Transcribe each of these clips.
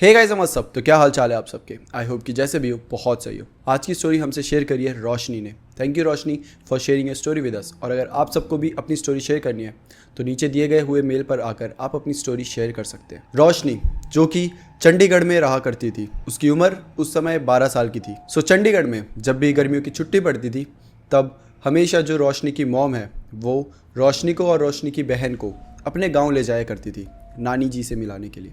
Hey guys हम सब तो क्या हाल चाल है आप सबके। आई होप कि जैसे भी हो बहुत सही हो। आज की स्टोरी हमसे शेयर करी है रोशनी ने। Thank you Roshni for sharing a story with us. और अगर आप सबको भी अपनी स्टोरी शेयर करनी है तो नीचे दिए गए हुए मेल पर आकर आप अपनी स्टोरी शेयर कर सकते हैं। रोशनी जो कि चंडीगढ़ में रहा करती थी, उसकी उम्र उस समय 12 साल की थी। सो चंडीगढ़ में जब भी गर्मियों की छुट्टी पड़ती थी तब हमेशा जो रोशनी की मॉम है वो रोशनी को और रोशनी की बहन को अपने गाँव ले जाया करती थी नानी जी से मिलाने के लिए।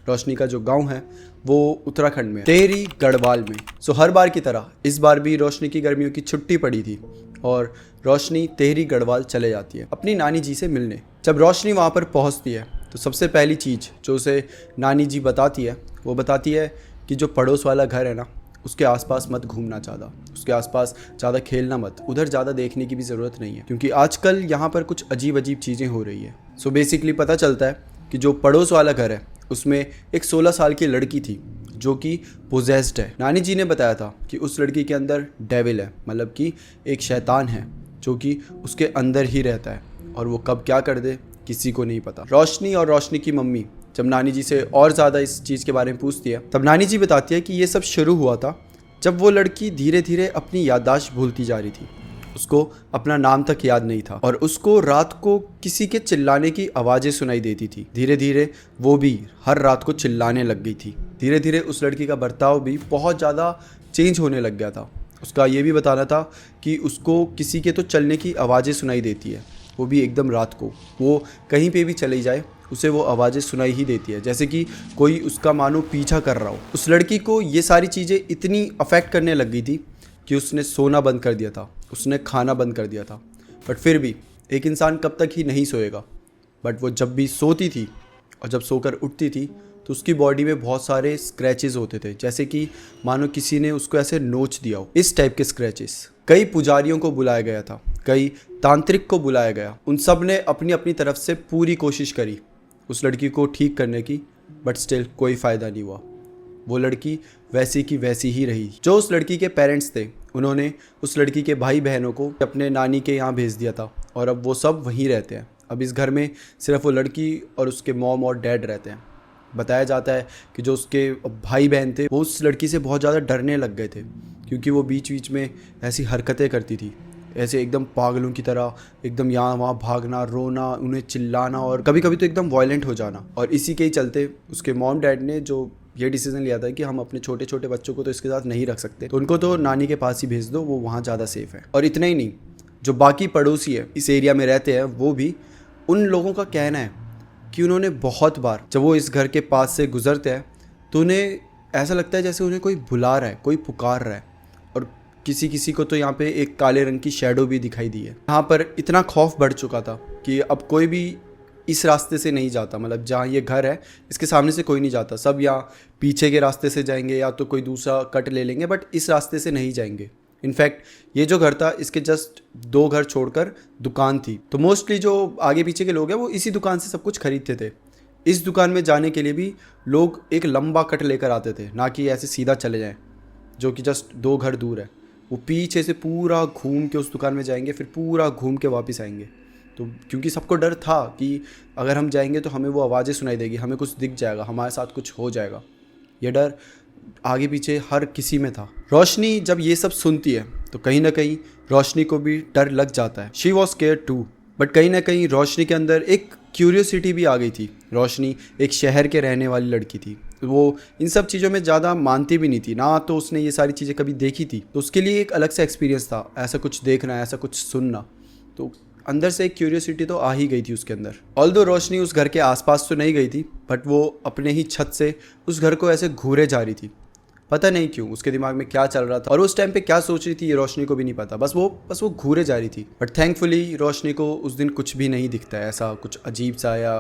रोशनी का जो गांव है वो उत्तराखंड में टेहरी गढ़वाल में। सो हर बार की तरह इस बार भी रोशनी की गर्मियों की छुट्टी पड़ी थी और रोशनी टेहरी गढ़वाल चले जाती है अपनी नानी जी से मिलने। जब रोशनी वहाँ पर पहुँचती है तो सबसे पहली चीज़ जो उसे नानी जी बताती है वो बताती है कि जो पड़ोस वाला घर है ना उसके आसपास मत घूमना ज़्यादा, उसके आसपास ज़्यादा खेलना मत, उधर ज़्यादा देखने की भी ज़रूरत नहीं है क्योंकि आजकल यहाँ पर कुछ अजीब अजीब चीज़ें हो रही है। सो बेसिकली पता चलता है कि जो पड़ोस वाला घर है उसमें एक 16 साल की लड़की थी जो कि पोजेस्ड है। नानी जी ने बताया था कि उस लड़की के अंदर डेविल है, मतलब कि एक शैतान है जो कि उसके अंदर ही रहता है और वो कब क्या कर दे किसी को नहीं पता। रोशनी और रोशनी की मम्मी जब नानी जी से और ज़्यादा इस चीज़ के बारे में पूछती है तब नानी जी बताती है कि ये सब शुरू हुआ था जब वो लड़की धीरे धीरे अपनी याददाश्त भूलती जा रही थी। उसको अपना नाम तक याद नहीं था और उसको रात को किसी के चिल्लाने की आवाज़ें सुनाई देती थी। धीरे धीरे वो भी हर रात को चिल्लाने लग गई थी। धीरे धीरे उस लड़की का बर्ताव भी बहुत ज़्यादा चेंज होने लग गया था। उसका ये भी बताना था कि उसको किसी के तो चलने की आवाज़ें सुनाई देती है, वो भी एकदम रात को। वो कहीं पे भी चली जाए उसे वो आवाज़ें सुनाई ही देती है, जैसे कि कोई उसका मानो पीछा कर रहा हो। उस लड़की को ये सारी चीज़ें इतनी अफेक्ट करने लग गई थी कि उसने सोना बंद कर दिया था, उसने खाना बंद कर दिया था। बट फिर भी एक इंसान कब तक ही नहीं सोएगा। बट वो जब भी सोती थी और जब सोकर उठती थी तो उसकी बॉडी में बहुत सारे स्क्रैचेस होते थे, जैसे कि मानो किसी ने उसको ऐसे नोच दिया हो, इस टाइप के स्क्रैचेस। कई पुजारियों को बुलाया गया था, कई तांत्रिक को बुलाया गया, उन सब ने अपनी अपनी तरफ से पूरी कोशिश करी उस लड़की को ठीक करने की, बट स्टिल कोई फ़ायदा नहीं हुआ। वो लड़की वैसी की वैसी ही रही। जो उस लड़की के पेरेंट्स थे उन्होंने उस लड़की के भाई बहनों को अपने नानी के यहाँ भेज दिया था और अब वो सब वहीं रहते हैं। अब इस घर में सिर्फ वो लड़की और उसके मॉम और डैड रहते हैं। बताया जाता है कि जो उसके भाई बहन थे वो उस लड़की से बहुत ज़्यादा डरने लग गए थे क्योंकि वो बीच बीच में ऐसी हरकतें करती थी, ऐसे एकदम पागलों की तरह एकदम यहाँ वहाँ भागना, रोना, उन्हें चिल्लाना और कभी कभी तो एकदम वायलेंट हो जाना। और इसी के ही चलते उसके मॉम डैड ने जो ये डिसीजन लिया था कि हम अपने छोटे छोटे बच्चों को तो इसके साथ नहीं रख सकते, तो उनको तो नानी के पास ही भेज दो, वो वहाँ ज़्यादा सेफ है। और इतना ही नहीं, जो बाकी पड़ोसी है इस एरिया में रहते हैं वो भी, उन लोगों का कहना है कि उन्होंने बहुत बार जब वो इस घर के पास से गुजरते हैं तो उन्हें ऐसा लगता है जैसे उन्हें कोई बुला रहा है, कोई पुकार रहा है। और किसी किसी को तो यहाँ पे एक काले रंग की शैडो भी दिखाई दी है। यहाँ पर इतना खौफ बढ़ चुका था कि अब कोई भी इस रास्ते से नहीं जाता, मतलब जहाँ ये घर है इसके सामने से कोई नहीं जाता, सब यहाँ पीछे के रास्ते से जाएंगे या तो कोई दूसरा कट ले लेंगे, बट इस रास्ते से नहीं जाएंगे। इनफैक्ट ये जो घर था इसके जस्ट 2 घर छोड़कर दुकान थी, तो मोस्टली जो आगे पीछे के लोग हैं वो इसी दुकान से सब कुछ खरीदते थे। इस दुकान में जाने के लिए भी लोग एक लंबा कट लेकर आते थे, ना कि ऐसे सीधा चले जाएं जो कि जस्ट 2 घर दूर है। वो पीछे से पूरा घूम के उस दुकान में जाएंगे, फिर पूरा घूम के वापस आएंगे। तो क्योंकि सबको डर था कि अगर हम जाएंगे तो हमें वो आवाज़ें सुनाई देगी, हमें कुछ दिख जाएगा, हमारे साथ कुछ हो जाएगा। ये डर आगे पीछे हर किसी में था। रोशनी जब ये सब सुनती है तो कहीं ना कहीं रोशनी को भी डर लग जाता है। She was scared too, but कहीं ना कहीं रोशनी के अंदर एक क्यूरियोसिटी भी आ गई थी। रोशनी एक शहर के रहने वाली लड़की थी, वो इन सब चीज़ों में ज़्यादा मानती भी नहीं थी ना, तो उसने ये सारी चीज़ें कभी देखी थी, तो उसके लिए एक अलग सा एक्सपीरियंस था ऐसा कुछ देखना, ऐसा कुछ सुनना। तो अंदर से एक क्यूरियोसिटी तो आ ही गई थी उसके अंदर। ऑल्दो रोशनी उस घर के आसपास तो नहीं गई थी, बट वो अपने ही छत से उस घर को ऐसे घूरे जा रही थी। पता नहीं क्यों उसके दिमाग में क्या चल रहा था और उस टाइम पे क्या सोच रही थी ये रोशनी को भी नहीं पता, बस वो घूरे जा रही थी। बट थैंकफुली रोशनी को उस दिन कुछ भी नहीं दिखता है, ऐसा कुछ अजीब सा या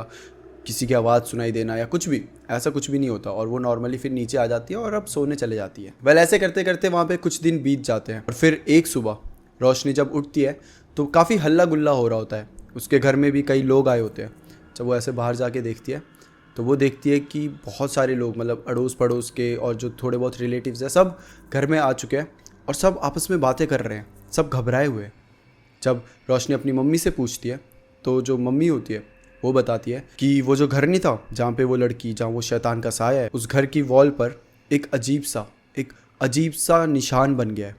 किसी की आवाज़ सुनाई देना या कुछ भी, ऐसा कुछ भी नहीं होता। और वो नॉर्मली फिर नीचे आ जाती है और अब सोने चले जाती है। वेल ऐसे करते करते वहाँ पे कुछ दिन बीत जाते हैं और फिर एक सुबह रोशनी जब उठती है तो काफ़ी हल्ला गुल्ला हो रहा होता है। उसके घर में भी कई लोग आए होते हैं। जब वो ऐसे बाहर जाके देखती है तो वो देखती है कि बहुत सारे लोग, मतलब अड़ोस पड़ोस के और जो थोड़े बहुत रिलेटिव्स हैं, सब घर में आ चुके हैं और सब आपस में बातें कर रहे हैं, सब घबराए हुए हैं। जब रोशनी अपनी मम्मी से पूछती है तो जो मम्मी होती है वो बताती है कि वो जो घर नहीं था जहाँ पे वो लड़की, जहाँ वो शैतान का साया है, उस घर की वॉल पर एक अजीब सा निशान बन गया है।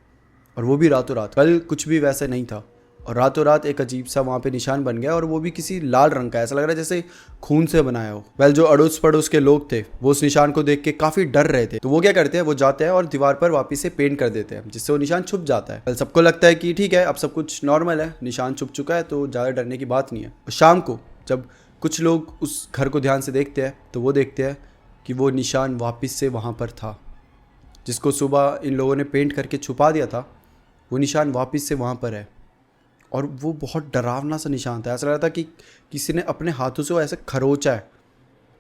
और वो भी रातों रात। कल कुछ भी वैसे नहीं था और रातों रात एक अजीब सा वहाँ पे निशान बन गया, और वो भी किसी लाल रंग का। ऐसा लग रहा है जैसे खून से बनाया हो। जो अड़ोस पड़ोस के लोग थे वो उस निशान को देख के काफ़ी डर रहे थे। तो वो क्या करते हैं, वो जाते हैं और दीवार पर वापस से पेंट कर देते हैं, जिससे वो निशान छुप जाता है। सबको लगता है कि ठीक है, अब सब कुछ नॉर्मल है, निशान छुप चुका है, तो ज़्यादा डरने की बात नहीं है। शाम को जब कुछ लोग उस घर को ध्यान से देखते हैं तो वो देखते हैं कि वो निशान वापस से वहाँ पर था, जिसको सुबह इन लोगों ने पेंट करके छुपा दिया था। वो निशान वापस से वहाँ पर है और वो बहुत डरावना सा निशान था। ऐसा लग रहा था कि किसी ने अपने हाथों से वो ऐसे खरोचा है,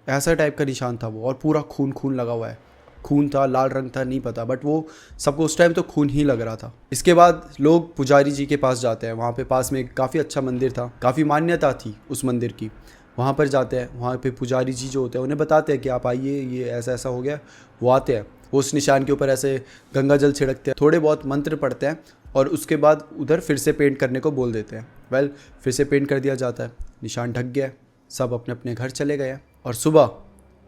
ऐसा टाइप का निशान था वो। और पूरा खून खून लगा हुआ है। खून था, लाल रंग था, नहीं पता, बट वो सबको उस टाइम तो खून ही लग रहा था। इसके बाद लोग पुजारी जी के पास जाते हैं। वहाँ पे पास में काफ़ी अच्छा मंदिर था, काफ़ी मान्यता थी उस मंदिर की। वहाँ पर जाते हैं, वहाँ पे पुजारी जी जो होते हैं उन्हें बताते हैं कि आप आइए, ये ऐसा ऐसा हो गया। वो आते हैं, वो उस निशान के ऊपर ऐसे गंगा जल छिड़कते हैं, थोड़े बहुत मंत्र पढ़ते हैं और उसके बाद उधर फिर से पेंट करने को बोल देते हैं। फिर से पेंट कर दिया जाता है, निशान ढक गया, सब अपने अपने घर चले गए और सुबह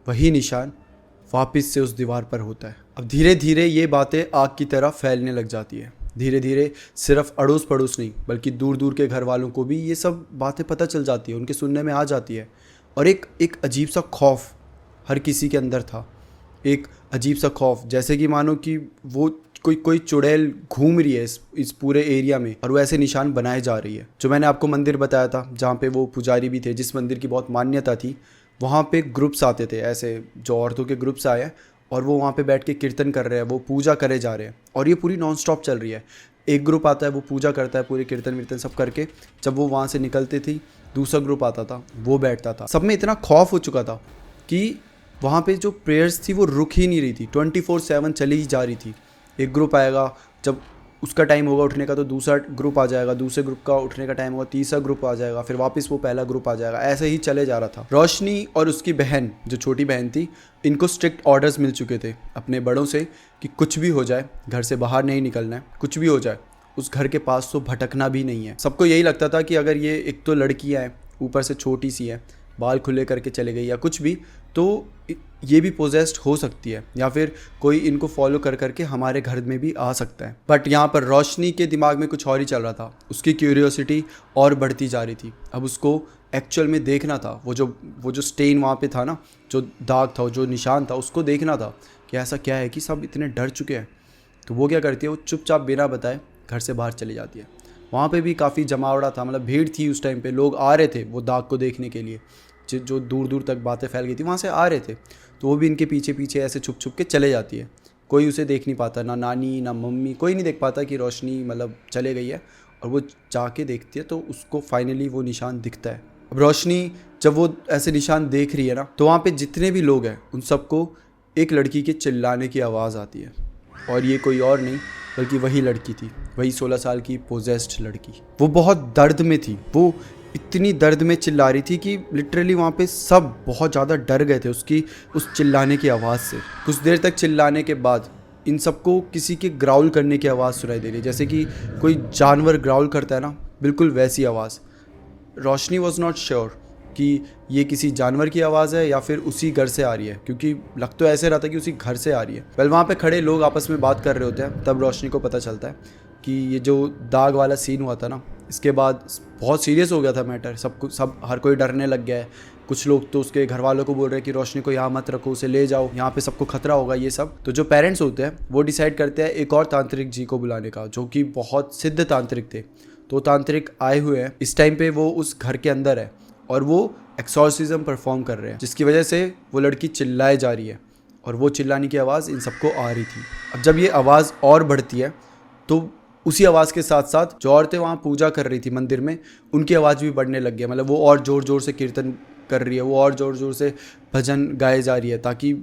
वही निशान वापस से उस दीवार पर होता है। अब धीरे धीरे ये बातें आग की तरह फैलने लग जाती है। धीरे धीरे सिर्फ अड़ोस पड़ोस नहीं बल्कि दूर दूर के घर वालों को भी ये सब बातें पता चल जाती है, उनके सुनने में आ जाती है। और एक अजीब सा खौफ हर किसी के अंदर था। एक अजीब सा खौफ, जैसे कि मानो कि वो कोई चुड़ैल घूम रही है इस पूरे एरिया में और वो ऐसे निशान बनाए जा रही है। जो मैंने आपको मंदिर बताया था जहाँ पे वो पुजारी भी थे, जिस मंदिर की बहुत मान्यता थी, वहाँ पे ग्रुप्स आते थे, ऐसे जो औरतों के ग्रुप्स आए हैं और वो वहाँ पे बैठ के कीर्तन कर रहे हैं, वो पूजा करे जा रहे हैं और ये पूरी नॉन स्टॉप चल रही है। एक ग्रुप आता है, वो पूजा करता है, पूरे कीर्तन वीर्तन सब करके जब वो वहाँ से निकलती थी, दूसरा ग्रुप आता था, वो बैठता था। सब में इतना खौफ हो चुका था कि वहाँ पे जो प्रेयर्स थी वो रुक ही नहीं रही थी, 24/7 चली ही जा रही थी। एक ग्रुप आएगा, जब उसका टाइम होगा उठने का तो दूसरा ग्रुप आ जाएगा, दूसरे ग्रुप का उठने का टाइम होगा, तीसरा ग्रुप आ जाएगा, फिर वापस वो पहला ग्रुप आ जाएगा। ऐसे ही चले जा रहा था। रोशनी और उसकी बहन, जो छोटी बहन थी, इनको स्ट्रिक्ट ऑर्डर्स मिल चुके थे अपने बड़ों से कि कुछ भी हो जाए घर से बाहर नहीं निकलना है, कुछ भी हो जाए उस घर के पास तो भटकना भी नहीं है। सबको यही लगता था कि अगर ये एक तो लड़कियाँ हैं, ऊपर से छोटी सी है, बाल खुले करके चले गई या कुछ भी, तो ये भी पोजेस्ड हो सकती है या फिर कोई इनको फॉलो कर करके हमारे घर में भी आ सकता है। बट यहाँ पर रोशनी के दिमाग में कुछ और ही चल रहा था। उसकी क्यूरियोसिटी और बढ़ती जा रही थी। अब उसको एक्चुअल में देखना था, वो जो स्टेन वहाँ पे था ना, जो दाग था, जो निशान था, उसको देखना था कि ऐसा क्या है कि सब इतने डर चुके हैं। तो वो क्या करती है, वो चुपचाप बिना बताए घर से बाहर चली जाती है। वहाँ पे भी काफ़ी जमावड़ा था, मतलब भीड़ थी उस टाइम पे, लोग आ रहे थे वो दाग को देखने के लिए। जो दूर दूर तक बातें फैल गई थी वहाँ से आ रहे थे, तो वो भी इनके पीछे पीछे ऐसे छुप छुप के चले जाती है। कोई उसे देख नहीं पाता, ना नानी ना मम्मी, कोई नहीं देख पाता कि रोशनी मतलब चले गई है। और वो जाके देखती है तो उसको फाइनली वो निशान दिखता है। अब रोशनी जब वो ऐसे निशान देख रही है ना, तो वहाँ पे जितने भी लोग हैं उन सबको एक लड़की के चिल्लाने की आवाज़ आती है। और ये कोई और नहीं बल्कि वही लड़की थी, वही 16 साल की पोजेस्ड लड़की। वो बहुत दर्द में थी, वो इतनी दर्द में चिल्ला रही थी कि लिटरली वहाँ पे सब बहुत ज़्यादा डर गए थे उसकी उस चिल्लाने की आवाज़ से। कुछ देर तक चिल्लाने के बाद इन सबको किसी के ग्राउल करने की आवाज़ सुनाई दे रही है, जैसे कि कोई जानवर ग्राउल करता है ना, बिल्कुल वैसी आवाज़। रोशनी वॉज नॉट श्योर कि ये किसी जानवर की आवाज़ है या फिर उसी घर से आ रही है, क्योंकि लग तो ऐसे रहा था कि उसी घर से आ रही है। वहाँ पे खड़े लोग आपस में बात कर रहे होते हैं, तब रोशनी को पता चलता है कि ये जो दाग वाला सीन हुआ था ना, इसके बाद बहुत सीरियस हो गया था मैटर। सब हर कोई डरने लग गया है। कुछ लोग तो उसके घर वालों को बोल रहे हैं कि रोशनी को यहाँ मत रखो, उसे ले जाओ, यहाँ पे सबको खतरा होगा, ये सब। तो जो पेरेंट्स होते हैं वो डिसाइड करते हैं एक और तांत्रिक जी को बुलाने का, जो कि बहुत सिद्ध तांत्रिक थे। तो तांत्रिक आए हुए हैं इस टाइम पे, वो उस घर के अंदर है और वो एक्सॉर्सिज्म परफॉर्म कर रहे हैं, जिसकी वजह से वो लड़की चिल्लाए जा रही है और वो चिल्लाने की आवाज़ इन सबको आ रही थी। अब जब ये आवाज़ और बढ़ती है तो उसी आवाज़ के साथ साथ जो औरतें वहाँ पूजा कर रही थी मंदिर में, उनकी आवाज़ भी बढ़ने लग गई। मतलब वो और ज़ोर ज़ोर से कीर्तन कर रही है, वो और ज़ोर ज़ोर से भजन गाए जा रही है, ताकि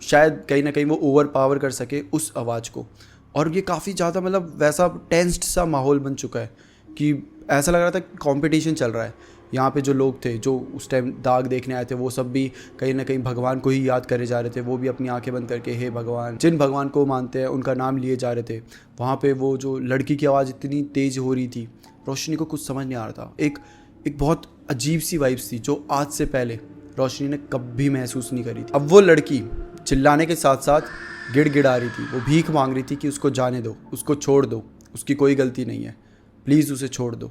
शायद कहीं ना कहीं वो ओवर पावर कर सके उस आवाज़ को। और ये काफ़ी ज़्यादा मतलब वैसा टेंस्ड सा माहौल बन चुका है कि ऐसा लग रहा था कंपटीशन चल रहा है। यहाँ पे जो लोग थे जो उस टाइम दाग देखने आए थे, वो सब भी कहीं ना कहीं भगवान को ही याद करे जा रहे थे। वो भी अपनी आंखें बंद करके हे भगवान, जिन भगवान को मानते हैं उनका नाम लिए जा रहे थे। वहाँ पे वो जो लड़की की आवाज़ इतनी तेज़ हो रही थी, रोशनी को कुछ समझ नहीं आ रहा था। एक बहुत अजीब सी वाइब्स थी जो आज से पहले रोशनी ने कभी महसूस नहीं करी थी। अब वो लड़की चिल्लाने के साथ साथ गिड़गिड़ा रही थी, वो भीख मांग रही थी कि उसको जाने दो, उसको छोड़ दो, उसकी कोई गलती नहीं है, प्लीज़ उसे छोड़ दो।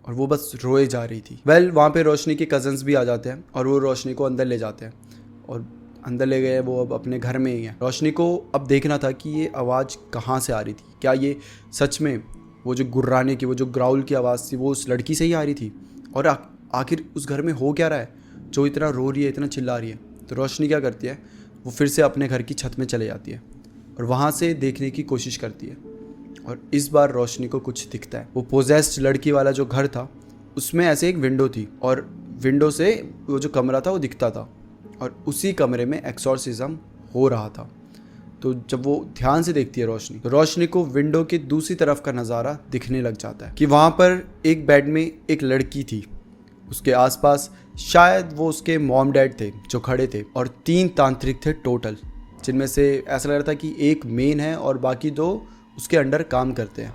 और वो बस रोए जा रही थी। वहाँ पे रोशनी के कज़न्स भी आ जाते हैं और वो रोशनी को अंदर ले जाते हैं और अंदर ले गए वो अब अपने घर में ही है। रोशनी को अब देखना था कि ये आवाज़ कहाँ से आ रही थी, क्या ये सच में वो जो गुर्राने की, वो जो ग्राउल की आवाज़ थी वो उस लड़की से ही आ रही थी, और आखिर उस घर में हो क्या रहा है जो इतना रो रही है, इतना चिल्ला रही है। तो रोशनी क्या करती है, वो फिर से अपने घर की छत में चले जाती है और वहाँ से देखने की कोशिश करती है। और इस बार रोशनी को कुछ दिखता है। वो पोजेस्ड लड़की वाला जो घर था उसमें ऐसे एक विंडो थी और विंडो से वो जो कमरा था वो दिखता था और उसी कमरे में एक्सॉर्सिज्म हो रहा था। तो जब वो ध्यान से देखती है रोशनी, तो रोशनी को विंडो के दूसरी तरफ का नज़ारा दिखने लग जाता है कि वहाँ पर एक बेड में एक लड़की थी, उसके आसपास शायद वो उसके मॉम डैड थे जो खड़े थे और 3 तांत्रिक थे टोटल, जिनमें से ऐसा लग रहा था कि एक मेन है और बाकी 2 उसके अंडर काम करते हैं।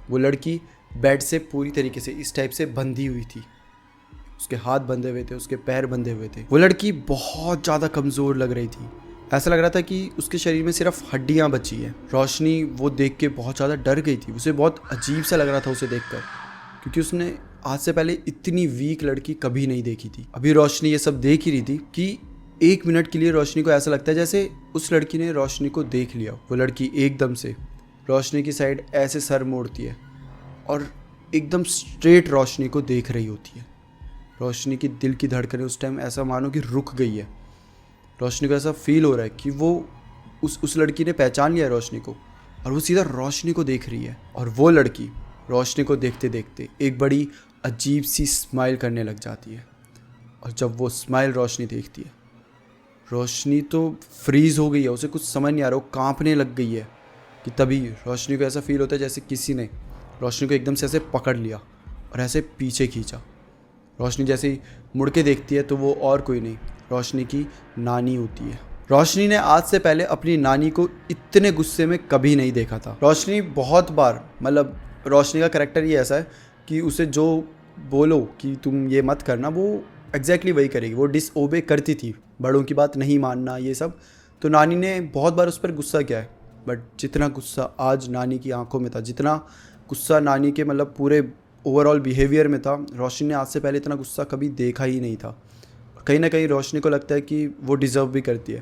वो लड़की बेड से पूरी तरीके से इस टाइप से बंधी हुई थी, उसके हाथ बंधे हुए थे, उसके पैर बंधे हुए थे। वो लड़की बहुत ज़्यादा कमज़ोर लग रही थी, ऐसा लग रहा था कि उसके शरीर में सिर्फ हड्डियाँ बची हैं। रोशनी वो देख के बहुत ज़्यादा डर गई थी, उसे बहुत अजीब सा लग रहा था उसे देखकर, क्योंकि उसने आज से पहले इतनी वीक लड़की कभी नहीं देखी थी। अभी रोशनी ये सब देख ही रही थी कि 1 मिनट के लिए रोशनी को ऐसा लगता है जैसे उस लड़की ने रोशनी को देख लिया। वो लड़की एकदम से रोशनी की साइड ऐसे सर मोड़ती है और एकदम स्ट्रेट रोशनी को देख रही होती है। रोशनी की दिल की धड़कनें उस टाइम ऐसा मानो कि रुक गई है। रोशनी को ऐसा फील हो रहा है कि वो उस लड़की ने पहचान लिया है रोशनी को और वो सीधा रोशनी को देख रही है। और वो लड़की रोशनी को देखते देखते एक बड़ी अजीब सी स्माइल करने लग जाती है। और जब वो स्माइल रोशनी देखती है, रोशनी तो फ्रीज़ हो गई है, उसे कुछ समझ नहीं आ रहा, वो कांपने लग गई है। कि तभी रोशनी को ऐसा फील होता है जैसे किसी ने रोशनी को एकदम से ऐसे पकड़ लिया और ऐसे पीछे खींचा। रोशनी जैसे ही मुड़ के देखती है तो वो और कोई नहीं, रोशनी की नानी होती है। रोशनी ने आज से पहले अपनी नानी को इतने गुस्से में कभी नहीं देखा था। रोशनी बहुत बार, मतलब रोशनी का करैक्टर ये ऐसा है कि उसे जो बोलो कि तुम ये मत करना, वो एग्जैक्टली वही करेगी। वो डिसओबे करती थी, बड़ों की बात नहीं मानना, ये सब। तो नानी ने बहुत बार उस पर गुस्सा किया है, बट जितना गुस्सा आज नानी की आंखों में था, जितना गुस्सा नानी के मतलब पूरे ओवरऑल बिहेवियर में था, रोशनी ने आज से पहले इतना गुस्सा कभी देखा ही नहीं था। कहीं ना कहीं रोशनी को लगता है कि वो डिज़र्व भी करती है,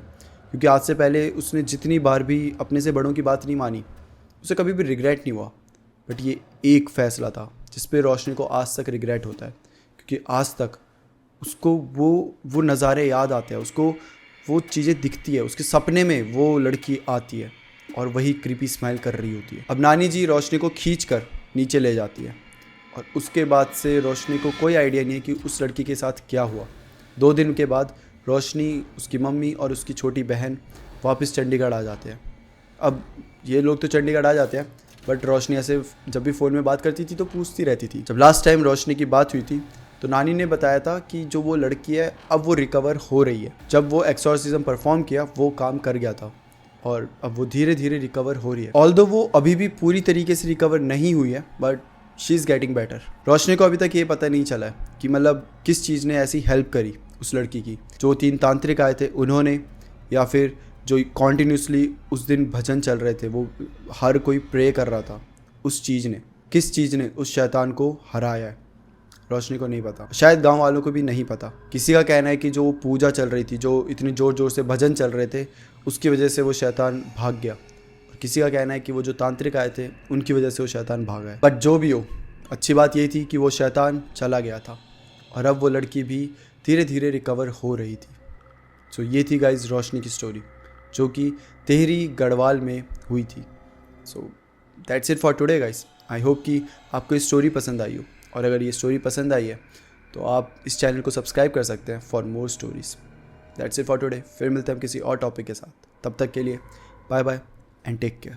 क्योंकि आज से पहले उसने जितनी बार भी अपने से बड़ों की बात नहीं मानी, उसे कभी भी रिग्रेट नहीं हुआ। बट ये एक फ़ैसला था जिस पे रोशनी को आज तक रिग्रेट होता है, क्योंकि आज तक उसको वो नज़ारे याद आते हैं, उसको वो चीज़ें दिखती है, उसके सपने में वो लड़की आती है और वही क्रीपी स्माइल कर रही होती है। अब नानी जी रोशनी को खींचकर नीचे ले जाती है और उसके बाद से रोशनी को कोई आइडिया नहीं है कि उस लड़की के साथ क्या हुआ। 2 दिन के बाद रोशनी, उसकी मम्मी और उसकी छोटी बहन वापस चंडीगढ़ आ जाते हैं। अब ये लोग तो चंडीगढ़ आ जाते हैं, बट रोशनी ऐसे जब भी फ़ोन में बात करती थी तो पूछती रहती थी। जब लास्ट टाइम रोशनी की बात हुई थी तो नानी ने बताया था कि जो वो लड़की है अब वो रिकवर हो रही है। जब वो एक्सॉर्सिज्म परफॉर्म किया वो काम कर गया था और अब वो धीरे धीरे रिकवर हो रही है। ऑल्दो वो अभी भी पूरी तरीके से रिकवर नहीं हुई है, but she is getting better. Roshni को अभी तक ये पता नहीं चला है कि मतलब किस चीज़ ने ऐसी हेल्प करी उस लड़की की, जो 3 तांत्रिक आए थे उन्होंने, या फिर जो कॉन्टीन्यूसली उस दिन भजन चल रहे थे, वो हर कोई प्रे कर रहा था, उस चीज़ ने, किस चीज़ ने उस शैतान को हराया है। रोशनी को नहीं पता, शायद गांव वालों को भी नहीं पता। किसी का कहना है कि जो पूजा चल रही थी, जो इतनी ज़ोर ज़ोर से भजन चल रहे थे, उसकी वजह से वो शैतान भाग गया। और किसी का कहना है कि वो जो तांत्रिक आए थे उनकी वजह से वो शैतान भागा है। बट जो भी हो, अच्छी बात यही थी कि वो शैतान चला गया था और अब वो लड़की भी धीरे धीरे रिकवर हो रही थी। सो ये थी गाइज रोशनी की स्टोरी, जो कि टिहरी गढ़वाल में हुई थी। So that's it for today guys. I hope कि आपको ये स्टोरी पसंद आई हो, और अगर ये स्टोरी पसंद आई है तो आप इस चैनल को सब्सक्राइब कर सकते हैं for more stories. That's it for today. फिर मिलते हैं हम किसी और टॉपिक के साथ। तब तक के लिए bye bye and take care.